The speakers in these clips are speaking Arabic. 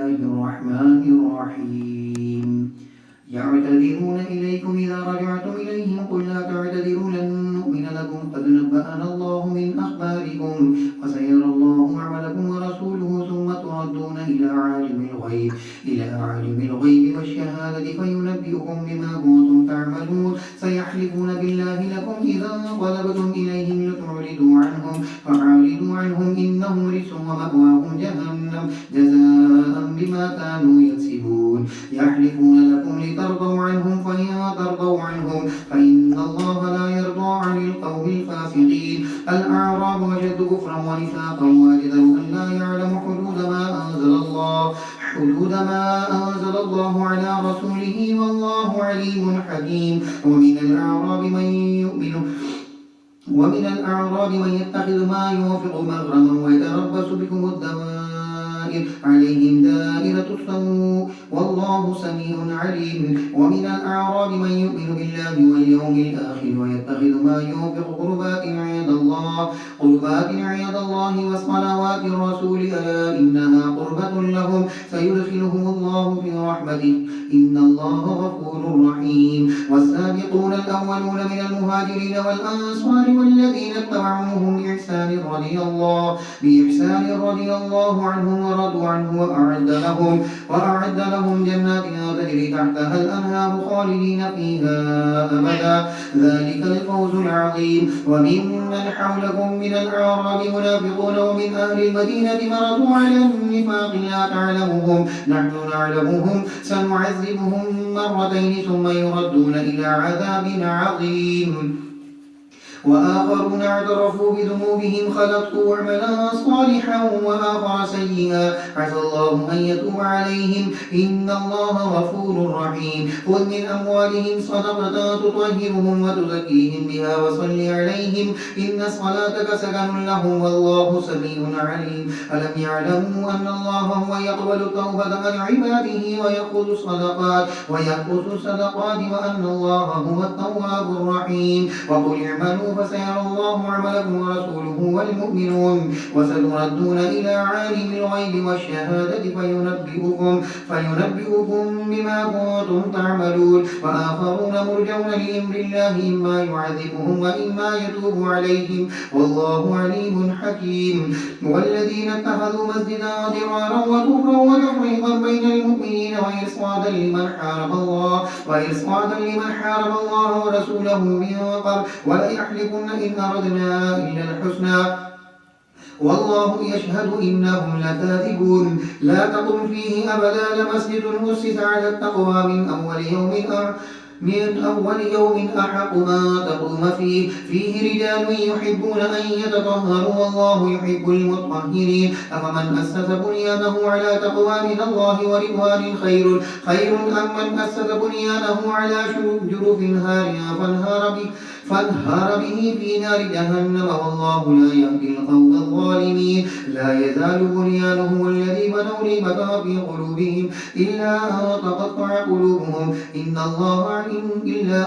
الله الرحمن الرحيم يعتذرون إليكم إذا رجعتم إليهم قل لا تعتذروا لن نؤمن لكم قد نبأنا الله من أخباركم وسيرى الله عملكم ورسوله ثم تردون إلى عالم الغيب والشهادة فينبئكم بما كنتم تعملون سيحلفون بالله لكم إذا انقلبتم إليهم لتعرضوا عنهم فأعرضوا عنهم إنهم رجس ومأواهم جهنم جزاء بما كانوا يكسبون يحلفون لكم لترضوا عنهم فإن ترضوا عنهم فإن الله لا يرضى عن القوم الفاسقين الأعراب أشد كفرا ونفاقا وأجدر أن لا يعلم حدود ما أنزل الله على رسوله والله عليم حكيم ومن الأعراب من يتخذ ما يوافق مغرما ويتربص بكم الدوائر عليهم دائرة السوء والله سميع عليم ومن الأعراب من يؤمن بالله واليوم الآخر ويتخذ ما يوافق قربات عند الله وصلوات الرسول ألا إنها قربة لهم سيدخلهم الله في رحمته إن الله غفور رحيم والسابقون الأولون من المهاجرين والأنصار والذين اتبعوهم بإحسان رضي الله عنهم ورضوا عنه وأعد لهم جنات تجري تحتها الأنهار خالدين فيها أبدا ذلك الفوز العظيم وممن حولكم من الأعراب منافقون ومن أهل المدينة مرضوا على النفاق لا تعلمهم نحن نعلمهم سنعذبهم مرتين ثم يردون إلى عذاب عظيم وآخرون اعترفوا بذنوبهم خلطوا عملا صالحا وآخر سيئا عسى الله أن يتوب عليهم إن الله غفور رحيم خذ من أموالهم صدقة تطهرهم وتزكيهم بها وصل عليهم إن صلاتك سكن لهم والله سميع عليم ألم يعلموا أن الله هو يقبل التوبة عن عباده ويأخذ الصدقات وأن الله هو التواب الرحيم وقل اعملوا فسيرى الله عملكم ورسوله والمؤمنون وستردون إلى عالم الغيب والشهادة فينبئكم بما كنتم تعملون وآخرون مرجون لأمر الله إما يعذبهم وإما يتوب عليهم والله عليم حكيم والذين اتخذوا مسجدا ضرارا وكفرا وتفريقا بين المؤمنين وإرصادا لمن حارب الله ورسوله من قبل ولا يحلفن إن أردنا إلا الحسنى والله يشهد إنهم لكاذبون لا تقم فيه أبدا لمسجد أسس على التقوى من أول يوم أحق ما تقوم فيه رجال يحبون أن يتطهروا والله يحب المطهرين أفمن أسس بنيانه على تقوى من الله ورضوان خير أم من أسس بنيانه على جرف هارها فانهار به في نار جهنم والله لا يهدي القوم الظالمين لا يزال بنيانهم الذي بنوا ريبة في قلوبهم إلا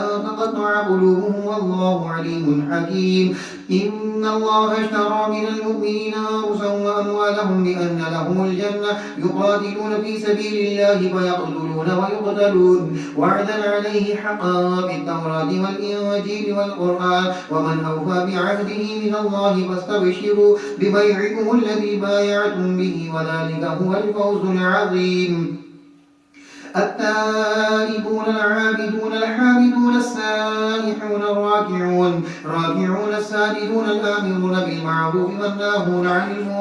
أن تقطع قلوبهم والله عليم حكيم إن الله اشترى من المؤمنين أنفسهم وأموالهم بأن لهم الجنة يقاتلون في سبيل الله فيقتلون ويقتلون وعدا عليه حقا في التوراة والإنجيل والقرآن ومن أوفى بعهده من الله فاستبشروا ببيعكم الذي بايعتم به وذلك هو الفوز العظيم التائبون العابدون الحامدون السائحون الراكعون الساجدون الآمرون بالمعروف والناهون عن المنكر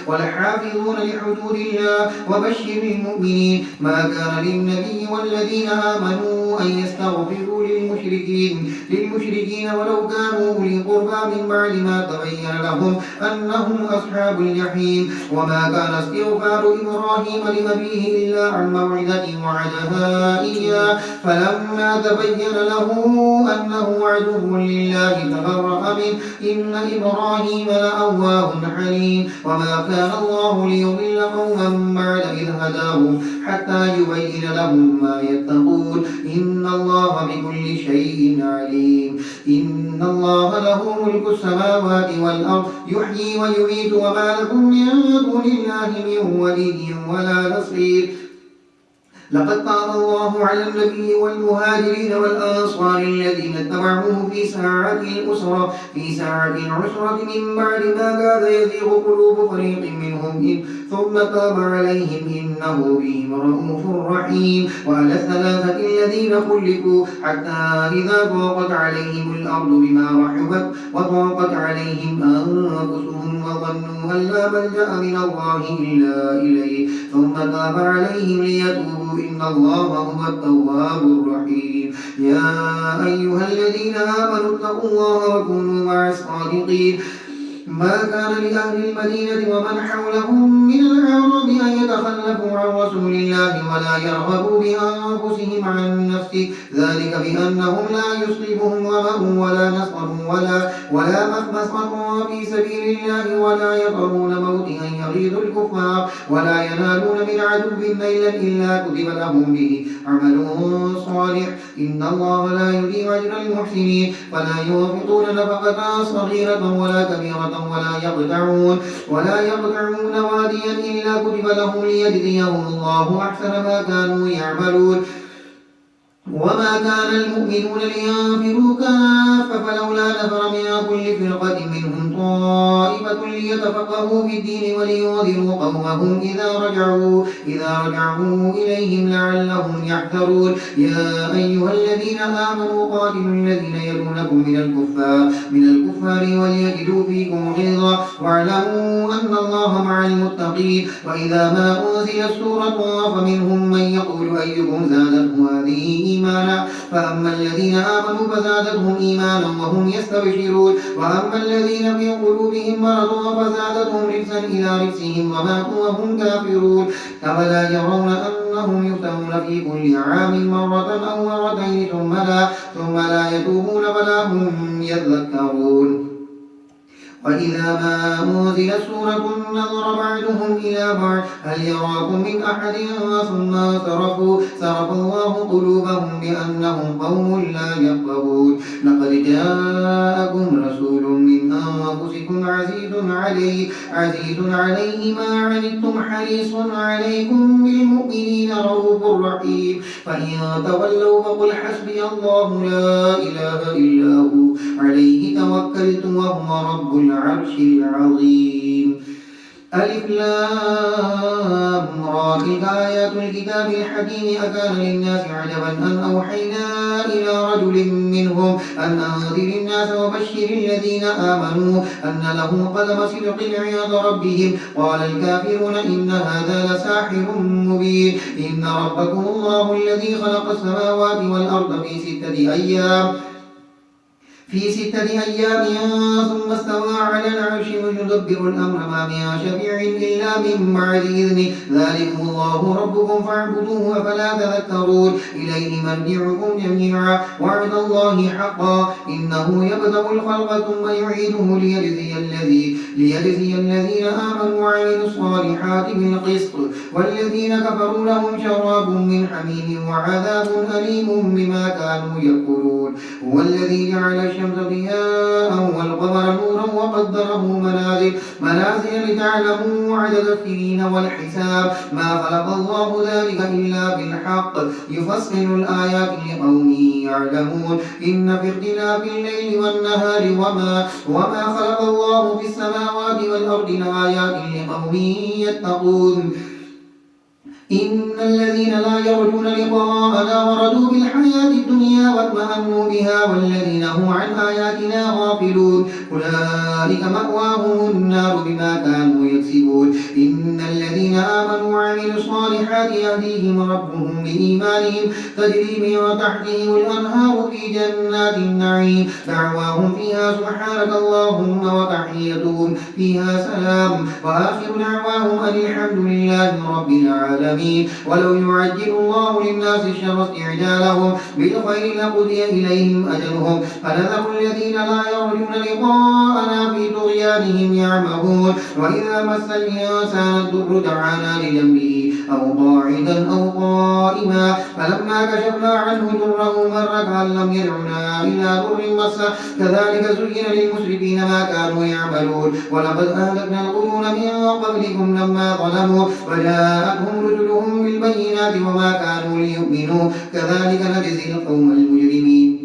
والحافظون لحدود الله وبشر المؤمنين ما كان للنبي والذين آمنوا أن يستغفروا للمشركين ولو كانوا أولي قربى من بعد ما تبين لهم أنهم أصحاب الجحيم وما كان استغفار إبراهيم لأبيه إلا عن موعدة وعدها إياه فلما تبين له أنه عدو لله تبرأ منه إن إبراهيم لأواه حليم وما كان الله ليضل قوما بعد إذ هداهم حتى يبين لهم ما يتقون إن الله بكل شيء عليم إن الله له ملك السماوات والأرض يحيي ويميت وما لكم من دون الله من ولي ولا نصير لقد تاب الله على النبي والمهاجرين والأنصار الذين اتبعوه في ساعة العسرة من بعد ما كاد يزيغ قلوب فريق منهم ثم تاب عليهم إنه بهم رءوف رحيم وعلى الثلاثة الذين خلفوا حتى إذا ضاقت عليهم الأرض بما رحبت وضاقت عليهم أنفسهم وظنوا أن لا ملجأ من الله إلا إليه ثم تاب عليهم ليتوبوا إن الله هو التواب الرحيم يا أيها الذين آمنوا اتقوا الله وكونوا مع الصادقين ما كان لأهل المدينة ومن حولهم من الأعراب أن يتخلفوا عن رسول الله ولا يرغبوا بأنفسهم عن نفسه ذلك بأنهم لا يصيبهم ظمأ ولا نصب ولا مخمصة في سبيل الله ولا يطعون موطئا يغيظ الكفار ولا ينالون من عدو نيلا إلا كتب لهم به عمل صالح إن الله لا يضيع أجر المحسنين فلا ينفقون نفقة صغيرة ولا كبيرة ولا يقطعون واديا إلا كتب لهم ليجزيهم الله أحسن ما كانوا يعملون وما كان المؤمنون لينفروا كافة فلولا نفر من كل فرقة منهم طائفة ليتفقهوا في الدين ولينذروا قومهم إذا رجعوا إليهم لعلهم يحذرون يا أيها الذين آمنوا قاتلوا الذين يلونكم من الكفار وليجدوا فيكم غلظة واعلموا أن الله مع المتقين وإذا ما أنزلت سورة فمنهم من يقول أيكم زادته هذه إيمانا فأما الذين آمنوا فزادتهم إيمانا وهم يستبشرون وأما الذين في قلوبهم مرض فزادتهم رجسا إلى رجسهم وماتوا وهم كافرون أفلا يرون أنهم يفتنون في كل عام مرة أو مرتين ثم لا يتوبون ولا هم يذكرون وإذا ما أنزلت سورة نظر بعضهم إلى بعض هل يراكم من أحد ثم صرف الله قلوبهم بأنهم قوم لا يفقهون لقد جاءكم رسول من أنفسكم عزيز عليه ما عنتم حريص عليكم بالمؤمنين رؤوف رحيم فإن تولوا فقل حسبي الله لا إله إلا هو عليه توكلت وهو رب العرش العظيم ألف لام را تلك آيات الكتاب الحكيم أكان للناس عجبا أن أوحينا إلى رجل منهم أن أنذر الناس وبشر الذين آمنوا أن لهم قدم صدق عند ربهم قال الكافرون إن هذا لساحر مبين إن ربكم الله الذي خلق السماوات والأرض في ستة أيام ثم استوى على العرش يدبر الأمر ما من شفيع إلا من بعد إذنه ذلكم الله ربكم فاعبدوه أفلا تذكرون إليه مرجعكم جميعا وعد الله حقا إنه يبدأ الخلق ثم يعيده ليجزي الذين آمنوا وعملوا الصالحات بالقسط والذين كفروا لهم شراب من حميم وعذاب أليم بما كانوا يقولون هو الذي جعل الشمس ضياء والقمر نورا وقدره منازل لتعلموا عدد السنين والحساب ما خلق الله ذلك إلا بالحق يفصل الآيات لقوم يعلمون إن في اختلاف الليل والنهار وما خلق الله في السماوات والأرض لآيات لقوم يتقون إن الذين لا يرجون لقاءنا ورضوا بالحياة الدنيا واطمأنوا بها والذين هم عن آياتنا غافلون أولئك مأواهم النار بما كانوا يكسبون إن الذين آمنوا وعملوا الصالحات يهديهم ربهم بإيمانهم تجري من تحتهم الأنهار في جنات النعيم دعواهم فيها سبحانك اللهم وتحيتهم فيها سلام وآخر دعواهم أن الحمد لله رب العالمين العالمين. ولو يعجل الله للناس الشر استعجالهم بالخير لقضي إليهم أجلهم فنذر الذين لا يرجون لقاءنا في طغيانهم يعمهون. وإذا مس الإنسان الضر دعانا لجنبه أو قاعدا أو قائما فلما كشفنا عنه ضره مر كأن لم يدعنا إلى ضر مسه كذلك زين للمسرفين ما كانوا يعملون. ولقد أهلكنا القرون من قبلكم لما ظلموا وجاءتهم رسلهم بالبينات وما كانوا ليؤمنوا كذلك نجزي القوم المجرمين.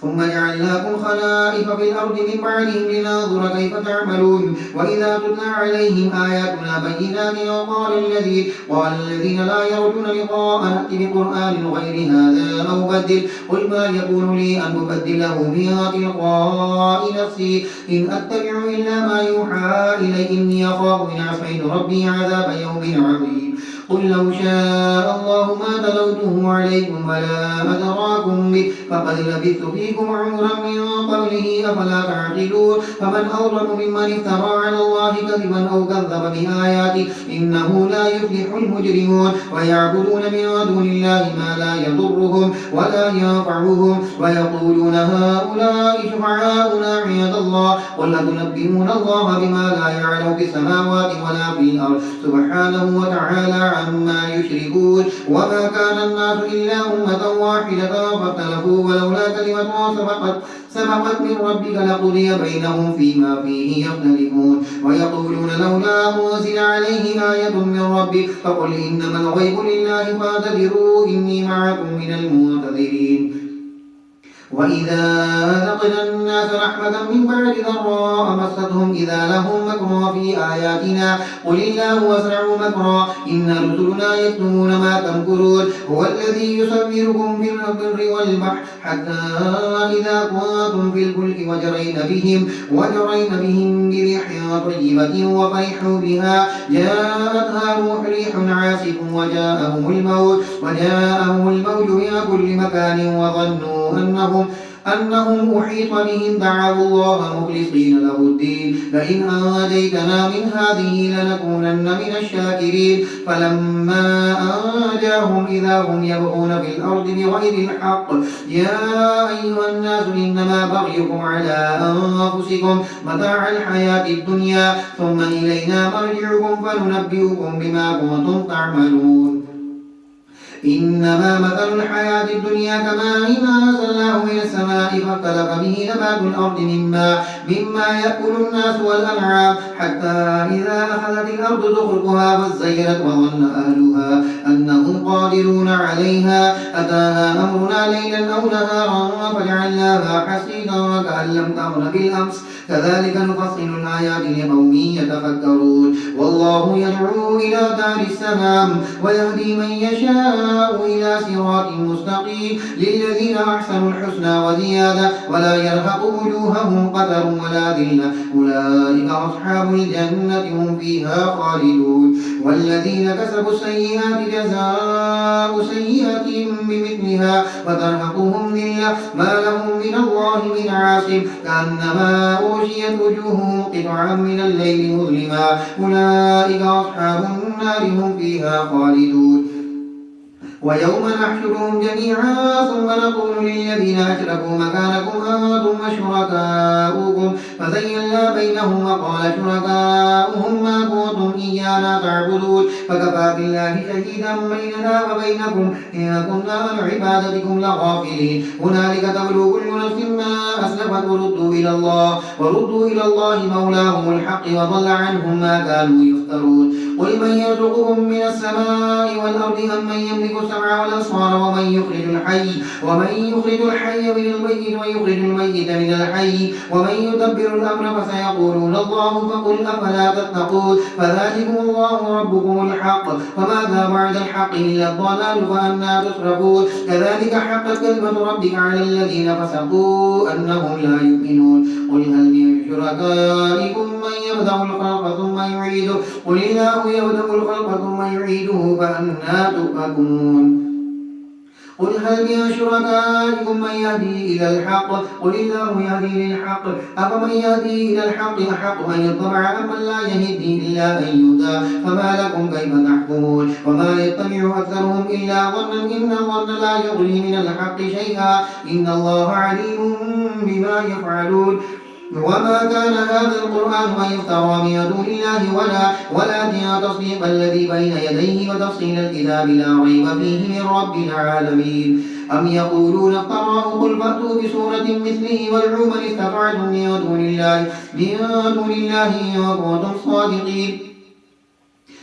ثم جعلناكم خلائف في الأرض من بعدهم لننظر كيف تعملون. وإذا تتلى عليهم آياتنا بينات قال الذين لا يرجون لقاءنا ائت بقرآن غير هذا أو بدل قل ما يكون لي أن أبدله من تلقاء نفسي إن أتبع إلا ما يوحى إلي إني أخاف إن عصيت ربي عذاب يوم عظيم. قل لو شاء الله ما تلوته عليكم ولا أدراكم به فقد لبثت فيكم عمرا من قبله أفلا تعقلون. فمن أظلم ممن افترى على الله كذبا أو كذب بآياته إنه لا يفلح المجرمون. ويعبدون من دون الله ما لا يضرهم ولا ينفعهم ويقولون هؤلاء شفعاؤنا عند الله قل أتنبئون الله بما لا يعلم في السماوات ولا في الأرض سبحانه وتعالى عما يشركون. وما كان الناس إلا أمة واحدة فاختلفوا ولولا كلمة سبقت من ربك لقضي بينهم فيما فيه يختلفون. ويقولون لولا أنزل عليه آية من ربك فقل إنما الغيب لله فاعتبروا إني معكم من المنتظرين. وإذا أذقنا الناس رحمة من بعد ضراء مستهم إذا لهم مكر في آياتنا قل الله أسرع مكرا إن رسلنا يكتمون ما تمكرون. هو الذي يصوركم في البر والبحر حتى إذا كنتم في الفلك وجرين بهم بريح طيبة وفرحوا بها جاءتها ريح عاصف وجاءهم الموج من كل مكان وظنوا أنهم أحيط بهم دعوا الله مخلصين له الدين لئن أنجيتنا من هذه لنكونن من الشاكرين. فلما أنجاهم إذا هم يبغون في الأرض بغير الحق يا أيها الناس إنما بغيكم على أنفسكم متاع الحياة الدنيا ثم إلينا مرجعكم فننبئكم بما كنتم تعملون. إنما مثل الحياة الدنيا كماء أنزلناه من السماء فاختلط به نبات الأرض مما يأكل الناس والأنعام حتى إذا أخذت الأرض زخرفها وزينت وظن أهلها أنهم قادرون عليها أتاها أمرنا ليلا أو نهارا فجعلناها حصيدا كأن لم تغن بالأمس كذلك نفصل الآيات لقوم يتفكرون. والله يدعو إلى دار السلام ويهدي من يشاء إلى صراط مستقيم للذين أحسنوا الحسنى وزيادة ولا يرهق وجوههم قتر ولا ذلة أولئك أصحاب الجنة هم فيها خالدون. والذين كسبوا السيئات جزاء سيئة بمثلها وترهقهم ذلة ما لهم من الله من عاصم كأنما أغشيت وجوههم قطعا من الليل مظلما أولئك أصحاب النار هم فيها خالدون. ويوم نحشرهم جميعا ثم نقول للذين أشركوا مكانكم أنتم وشركاؤكم فزينا بينهم وقال شركاؤهم ما كنتم إيانا تعبدون فكفى بالله شهيدا بيننا وبينكم إن كنا عن عبادتكم لغافلين. هنالك تبلو كل نفس ما أسلفت وردوا إلى الله مولاهم الحق وضل عنهم ما كانوا يفترون. قل من يرزقكم من السماء والأرض أم من يملك السمع والأبصار ومن يخرج الحي من الميت ويخرج الميت من الحي ومن يدبر الأمر فسيقولون الله فقل أفلا تتقون. فذلكم الله ربكم الحق فماذا بعد الحق إلا الضلال فأنى تصرفون. كذلك حقت كلمة ربك على الذين فسقوا أنهم لا يؤمنون. قل هل من شركائكم من يبدأ الخلق ثم يعيده قل الله يبدأ الخلق ثم يعيده فأنى تؤفكون. قل هل من شركائكم من يهدي إلى الحق؟ قل الله يهدي للحق. أفمن يهدي إلى الحق أحق أن يتبع أمن لا يهدي إلا أن يهدى؟ فما لكم كيف تحكمون؟ وما يتبع أكثرهم إلا ظنا إن الظن لا يغني من الحق شيئا إن الله عليم بما يفعلون. وما كان هذا القرآن أن يفترى من دون الله ولكن تصديق الذي بين يديه وتفصيل الكتاب لا ريب فيه من رب العالمين. أم يقولون افتراه قل فأتوا بسورة مثله وادعوا من استطعتم من دون الله إن كنتم صادقين.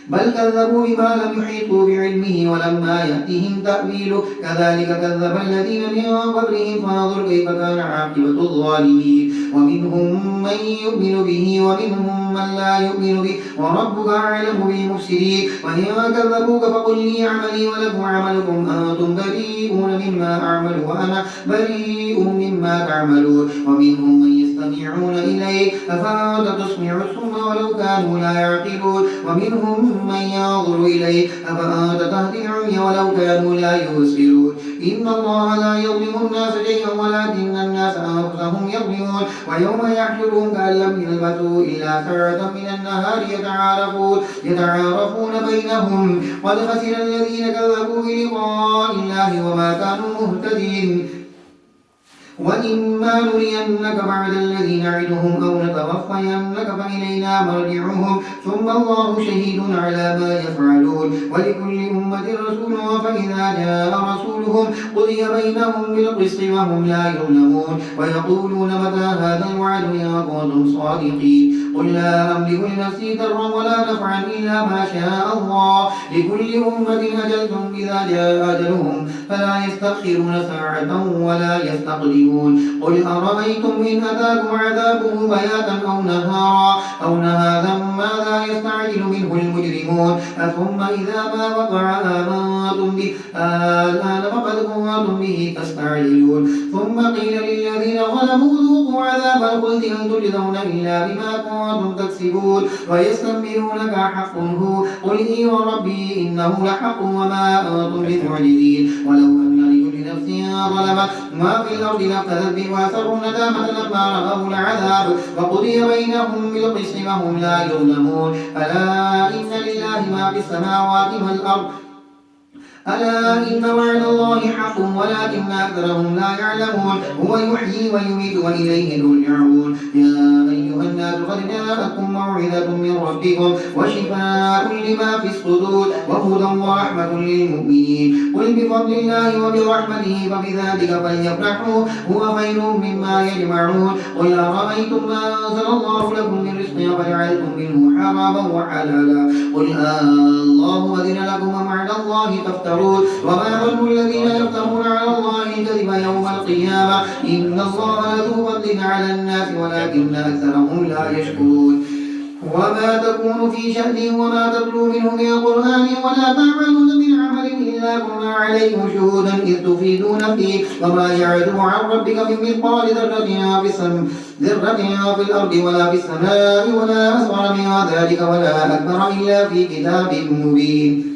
بل كذبوا بما لم يحيطوا بعلمه ولما يأتهم تأويله كذلك كذب الذين من قبلهم فانظر كيف كان عاقبة الظالمين. ومنهم من يؤمن به ومنهم من لا يؤمن به وربك أعلم بالمفسدين. وإن كذبوك فقل لي عملي ولكم عملكم أنتم بريئون مما أعمل وأنا بريء مما تعملون. ومنهم من يستمعون إليك أفأنت تسمع الصم ولو كانوا لا يعقلون. ومنهم من ينظر إليك أفأنت تهدي العمي ولو كانوا لا يبصرون. إن الله لا يظلم الناس شيئا ولكن الناس أنفسهم يظلمون. ويوم يحشرهم كأن لم يلبثوا إلا ساعة من النهار يتعارفون بينهم قد خسر الذين كذبوا بلقاء الله وما كانوا مهتدين. وإما نرينك بعد الذي نعدهم أو نتوفينك فإلينا مرجعهم ثم الله شهيد على ما يفعلون. ولكل أمة رسول فإذا جاء رسولهم قضي بينهم بالقسط وهم لا يظلمون. ويقولون متى هذا الوعد إن كنتم صادقين. قل لا أملك لنفسي ضرا ولا نفعا إلا ما شاء الله لكل أمة أجل إذا جاء أجلهم فلا يستأخرون ساعة ولا يستقدمون. قل أرأيتم إن أتاكم عذابه بياتا أو نهارا ماذا يستعجل منه المجرمون. ثم إذا ما وقع آمنتم به الآن وقد كنتم به تستعجلون. ثم قيل للذين ظلموا ذوقوا عذاب الخلد هل تجزون إلا بما كنتم تكسبون. ويستنبئونك حق هو قل إي وربي إنه لحق وما أنتم بمعجزين. ولو أن لكل نفس ظلمت ما في الأرض لافتدت به وأسروا الندامة لما رأوا العذاب وقضي بينهم بالقسط وهم لا يظلمون. ألا إن لله ما في السماوات والأرض ألا إن وعد الله حق ولكن أكثرهم لا يعلمون. هو يحيي ويميت وإليه ترجعون. يا أيها الناس قد جاءتكم موعظة من ربكم وشفاء لما في الصدور وهدى ورحمة للمؤمنين. قل بفضل الله وبرحمته فبذلك فليفرحوا هو خير مما يجمعون. قل أرأيتم ما أنزل الله لكم من رزق فجعلتم منه حراما وحلالا قل الله أذن لكم أم على الله تفترون. وما ظن الذين يفترون على الله الكذب يوم القيامة إن الله لذو فضل على الناس ولكن أكثرهم لا يشكرون. وما تكون في شأن وما تتلو منه من قرآن ولا تعملون من عمل إلا كنا عليكم شهودا إذ تفيدون فيه وما يعزب عن ربك من مثقال ذرة في الأرض ولا في السماء ولا أصغر من ذلك ولا أكبر إلا في كتاب مبين.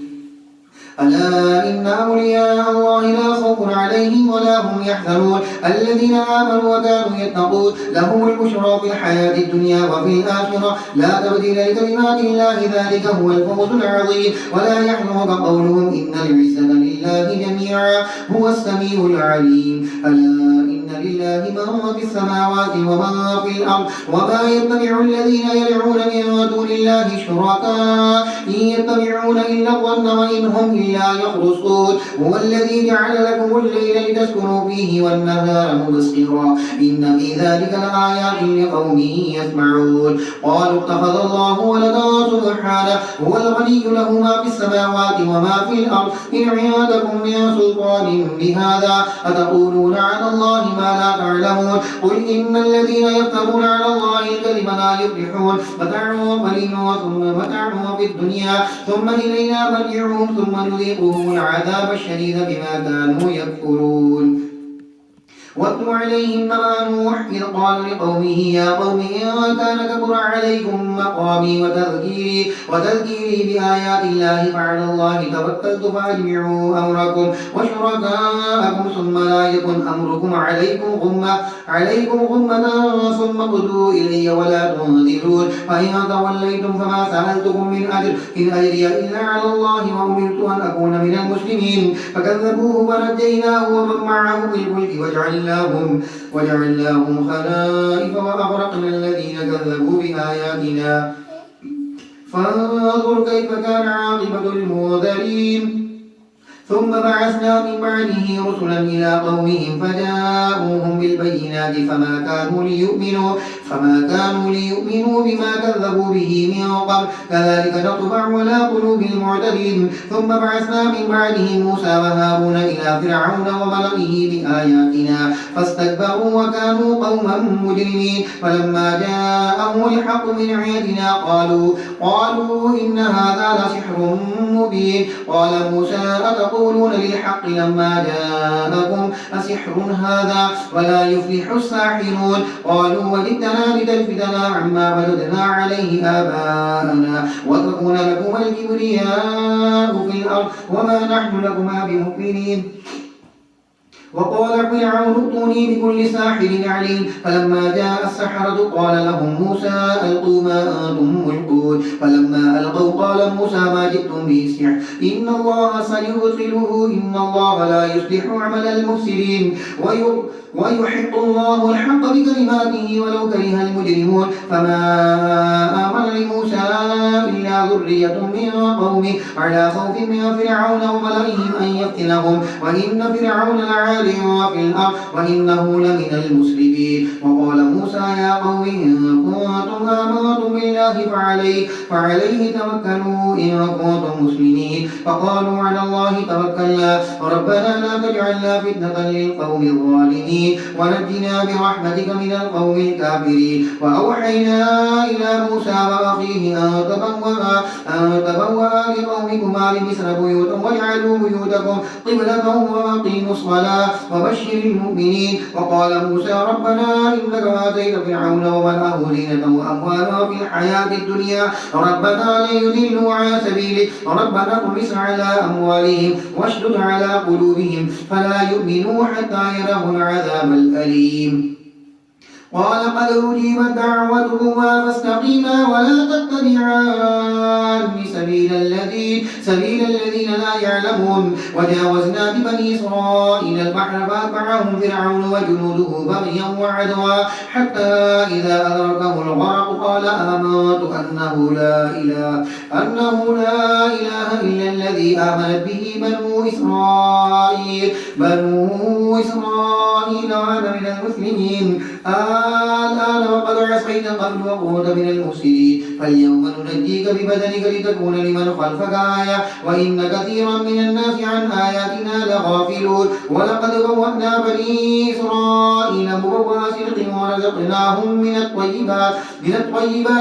ألا إن أولياء الله لا خوف عليهم ولا هم يحزنون الذين آمنوا وكانوا يتقون لهم البشرى في الحياة الدنيا وفي الآخرة لا تبديل لكلمات الله ذلك هو الفوز العظيم. ولا يحزنك قولهم إن العزة لله جميعا هو السميع العليم. ألا إن لله ما في السماوات وما في الأرض وما يتبع الذين يدعون من دون الله شركاء إن يتبعون إلا الظن وإن هم إلا يخرصون. هو الذي جعل لكم الليل لتسكنوا فيه والنهار مبصرا إن في ذلك لآيات لقوم يسمعون. قالوا اتخذ الله ولدا سبحانه هو الغني له ما في السماوات وما في الأرض إن عندكم من سلطان بهذا أتقولون على الله ما لا تعلمون. قل إن الذين يفترون على الله الكذب لا يفلحون. متاع قليل ثم متاع في الدنيا ثم إلينا مرجعهم ثم نذيقهم العذاب الشديد بما كانوا يكفرون. واتل عليهم نبأ نوح إذ قال لقومه يا قوم إن كان كبر عليكم مقامي وتذكيري بآيات الله فعلى الله توكلت فأجمعوا أمركم وشركاءكم ثم لا يكن أمركم عليكم غمة ثم اقضوا إلي ولا تنذرون فإن توليتم فما سألتكم من أجر إن أجري إلا على الله وأمرت أن أكون من المسلمين فكذبوه فنجيناه ومن معه في الفلك وجعلناهم خلائف وأغرقنا الذين كذبوا بآياتنا فانظر كيف كان عاقبة المنذرين ثم بعثنا من بعده رسلا إلى قومهم فجاءوهم بالبينات فما كانوا ليؤمنوا بما كذبوا به من قبل كذلك نطبع على قلوب المعتدين ثم بعثنا من بعدهم موسى وهارون إلى فرعون وملئه بآياتنا فاستكبروا وكانوا قوما مجرمين فلما جاءهم الحق من عندنا قالوا إن هذا لسحر مبين قال موسى أتقولون للحق لما جاءكم أسحر هذا ولا يفلح الساحرون قالوا وجدتنا لتلفتنا عما وجدنا عليه آباءنا وتكون لكما الكبرياء في الأرض وما نحن لكما بمؤمنين وقال فرعون ائتوني بكل ساحر عليم فلما جاء السحرة قال لهم موسى ألقوا ما أنتم ملقون فلما ألقوا قال موسى ما جئتم به السحر إن الله سيبطله إن الله لا يصلح عمل المفسدين ويحق الله الحق بكلماته ولو كره المجرمون فما آمن لموسى إلا ذرية من قومه على خوف من فرعون وملئهم أن يفتنهم وإن فرعون لعال في الأرض وإنه لمن المسرفين وقال موسى يا قوم إن كنتم آمنتم بالله فعليه توكلوا إن كنتم مسلمين فقالوا على الله توكلنا ربنا لا تجعلنا فتنة للقوم الظالمين ونجنا برحمتك من القوم الكافرين وأوحينا إلى موسى وأخيه أن تبوأ لقومكما بمصر بيوتا واجعلوا بيوتكم قبلة وأقيموا الصلاة وبشر المؤمنين وقال موسى ربنا إنك آتيت فرعون وملأه زينة وأموالا في الحياة الدنيا ربنا ليضلوا عن سبيلك ربنا اطمس على أموالهم واشدد على قلوبهم فلا يؤمنوا حتى يروا العذاب الأليم قال قد أجيبت دعوتكما فاستقيما ولا تتبعان سبيل الذين لا يعلمون وجاوزنا ببني إسرائيل البحر فأتبعهم فرعون وجنوده بغيا وعدوا حتى إذا أدركه الغرق قال آمنت أنه لا إله إلا الذي آمنت به بنو إسرائيل وأنا من المسلمين الآن وقد عصيت قبل وكنت من المفسدين فاليوم ننجيك ببدنك لتكون لمن خلفك آية وإن كثيرا من الناس عن آياتنا لغافلون ولقد بوأنا بني إسرائيل مبوأ صدق ورزقناهم من الطيبات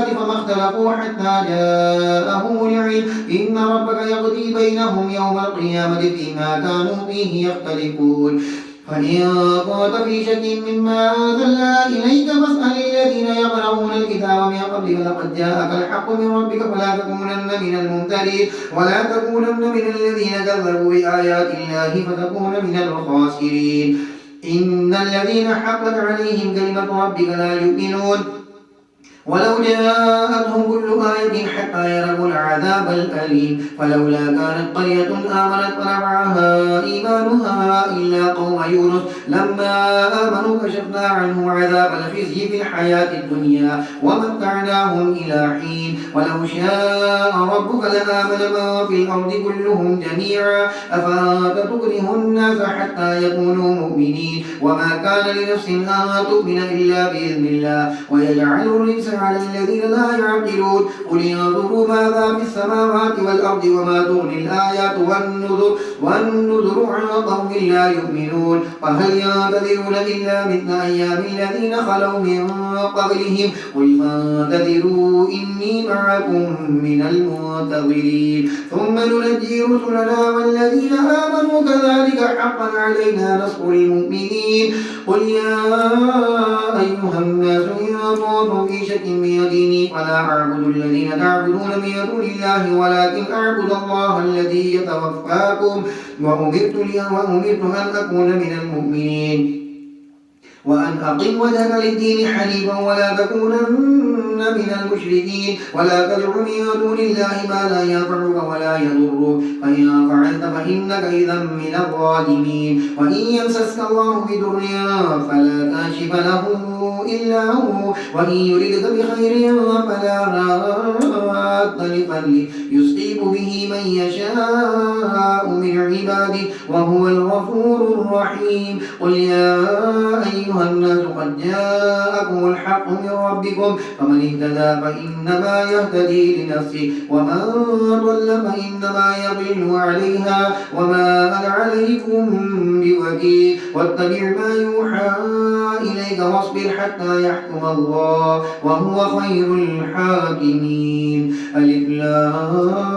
فما اختلفوا حتى جاءهم العلم إن ربك يقضي بينهم يوم القيامة فيما كانوا فيه يختلفون فإن كنت في شك مما أنزلنا إليك فاسأل الذين يقرؤون الكتاب من قبلك لقد جاءك الحق من ربك فلا تكونن من الممترين ولا تكونن من الذين كذبوا بآيات الله فتكون من الخاسرين إن الذين حقت عليهم كلمة ربك لا يؤمنون ولو جاءتهم كل آية حتى يروا العذاب الأليم فلولا كانت قرية آمنت فنفعها إيمانها إلا قوم يونس لما آمنوا كشفنا عنهم عذاب الخزي في الحياة الدنيا ومتعناهم إلى حين ولو شاء ربك لآمن من في الأرض كلهم جميعا أفأنت تكره الناس حتى يكونوا مؤمنين وما كان لنفس أن تؤمن إلا بإذن الله ويجعل الرجس على الذين لا يعقلون قل انظروا ماذا في السماوات والأرض وما تغني الآيات والنذر عن قوم لا يؤمنون وهل ينتظرون إلا مثل أيام الذين خلوا من قبلهم قل فانتظروا إني معكم من المنتظرين ثم ننجي رسلنا والذين آمنوا كذلك حقا علينا نصر المؤمنين قل يا أيها الناس إن كنتم في شك من ديني فلا أعبد الذين تعبدون من دون الله ولكن أعبد الله الذي يتوفاكم وأمرت أن أكون من المؤمنين وأن أقم وجهك للدين حنيفا ولا تكونن من المشركين ولا تدع من دون الله ما لا ينفعك ولا يضرك فإن فعلت فإنك إذا من الظالمين وإن يمسسك الله بضر فلا كاشف له إلا هو وإن يردك بخير فلا راد لفضله يصيب به من يشاء من عباده وهو الغفور الرحيم قل يا أيها الناس قد جاءكم الحق من ربكم فمن اهتدى فإنما يهتدي لنفسه ومن ضل فإنما يضل عليها وما أنا عليكم بوكيل واتبع ما يوحى إليك واصبر حتى يحكم الله وهو خير الحاكمين ألف لام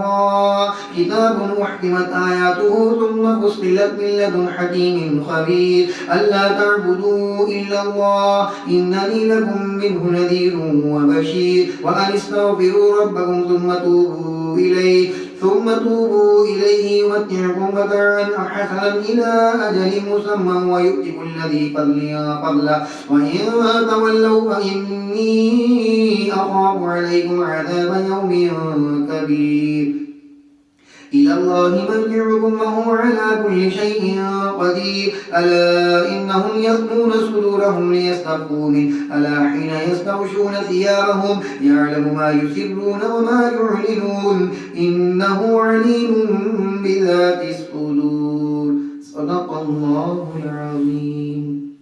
را كتاب أحكمت آياته ثم فصلت من لدن حكيم خبير ألا تعبدوا إلا الله إنني لكم منه نذير وبشير وأن استغفروا ربكم ثم توبوا إليه يمتعكم متاعا حسنا إلى أجل مسمى ويؤتي كل ذي فضل فضله وإن تولوا فإني أخاف عليكم عذاب يوم كبير إلى الله مرجعكم وهو على كل شيء قدير ألا إنهم يثنون صدورهم ليستخفوا منه ألا حين يستغشون ثيابهم يعلم ما يسرون وما يعلنون إنه عليم بذات الصدور صدق الله العظيم.